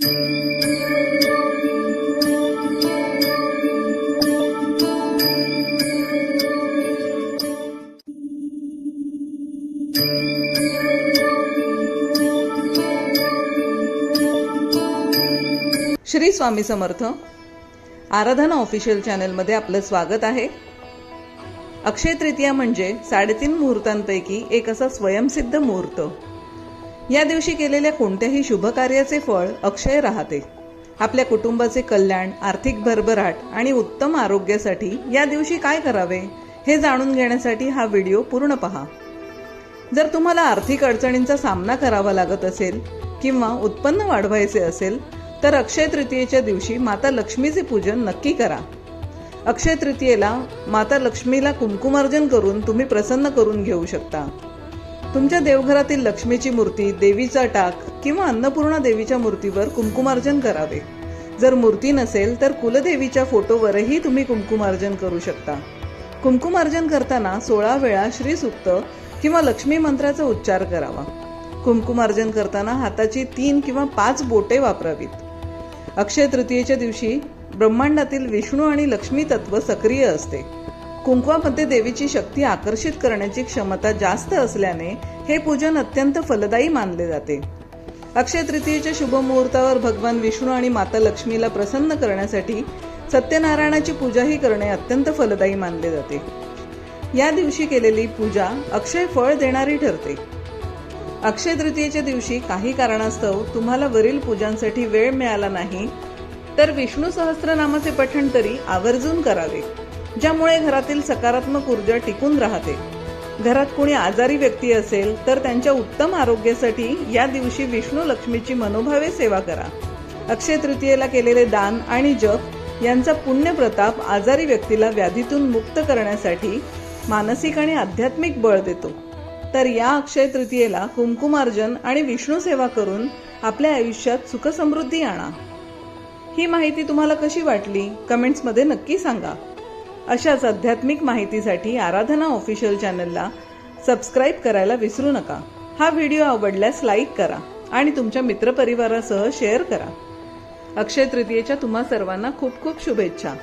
श्री स्वामी समर्थ. आराधना official चॅनलमध्ये आपलं स्वागत आहे. अक्षय तृतीया म्हणजे 3.5 मुहूर्तांपैकी एक असा स्वयंसिद्ध मुहूर्त. या दिवशी केलेल्या कोणत्याही शुभ कार्याचे फळ अक्षय राहते. आपल्या कुटुंबाचे कल्याण, आर्थिक भरभराट आणि उत्तम आरोग्यासाठी या दिवशी काय करावे हे जाणून घेण्यासाठी हा व्हिडिओ पूर्ण पहा. जर तुम्हाला आर्थिक अडचणींचा सामना करावा लागत असेल किंवा उत्पन्न वाढवायचे असेल तर अक्षय तृतीयेच्या दिवशी माता लक्ष्मीचे पूजन नक्की करा. अक्षय तृतीयेला माता लक्ष्मीला कुंकुमार्जन करून तुम्ही प्रसन्न करून घेऊ शकता. तुमच्या देवघरातील लक्ष्मीची मूर्ती, देवीचा टाक किंवा अन्नपूर्णा देवीच्या मूर्तीवर कुंकुमार्जन करावे. जर मूर्ती नसेल तर कुलदेवीच्या फोटोवरही तुम्ही कुंकुमार्जन करू शकता. कुंकुमार्जन करताना 16 वेळा श्री सूक्त किंवा लक्ष्मी मंत्राचा उच्चार करावा. कुंकुमार्जन करताना हाताची 3 किंवा 5 बोटे वापरावीत. अक्षय तृतीयेच्या दिवशी ब्रह्मांडातील विष्णू आणि लक्ष्मी तत्व सक्रिय असते. कुंकवामध्ये देवीची शक्ती आकर्षित करण्याची क्षमता जास्त असल्याने हे पूजन अत्यंत फलदायी मानले जाते. अक्षय तृतीयेच्या शुभ मुहूर्तावर भगवान विष्णू आणि माता लक्ष्मीला प्रसन्न करण्यासाठी सत्यनारायणाची पूजाही करणे अत्यंत फलदायी मानले जाते. या दिवशी केलेली पूजा अक्षय फळ देणारी ठरते. अक्षय तृतीयेच्या दिवशी काही कारणास्तव तुम्हाला वरील पूजांसाठी वेळ मिळाला नाही तर विष्णू सहस्त्रनामाचे पठण तरी आवर्जून करावे, ज्यामुळे घरातील सकारात्मक ऊर्जा टिकून राहते. घरात कोणी आजारी व्यक्ती असेल तर त्यांच्या उत्तम आरोग्यासाठी या दिवशी विष्णू लक्ष्मीची मनोभावे सेवा करा. अक्षय तृतीयेला केलेले दान आणि जप यांचा पुण्य प्रताप आजारी व्यक्तीला व्याधीतून मुक्त करण्यासाठी मानसिक आणि आध्यात्मिक बळ देतो. तर या अक्षय तृतीयेला कुंकुमार्जन आणि विष्णू सेवा करून आपल्या आयुष्यात सुखसमृद्धी आणा. ही माहिती तुम्हाला कशी वाटली कमेंट्समध्ये नक्की सांगा. अशाच आध्यात्मिक माहितीसाठी आराधना ऑफिशियल चॅनलला सबस्क्राईब करायला विसरू नका. हा व्हिडिओ आवडल्यास लाईक करा आणि तुमच्या मित्रपरिवारासह शेअर करा. अक्षय तृतीयेच्या तुम्हा सर्वांना खूप खूप शुभेच्छा.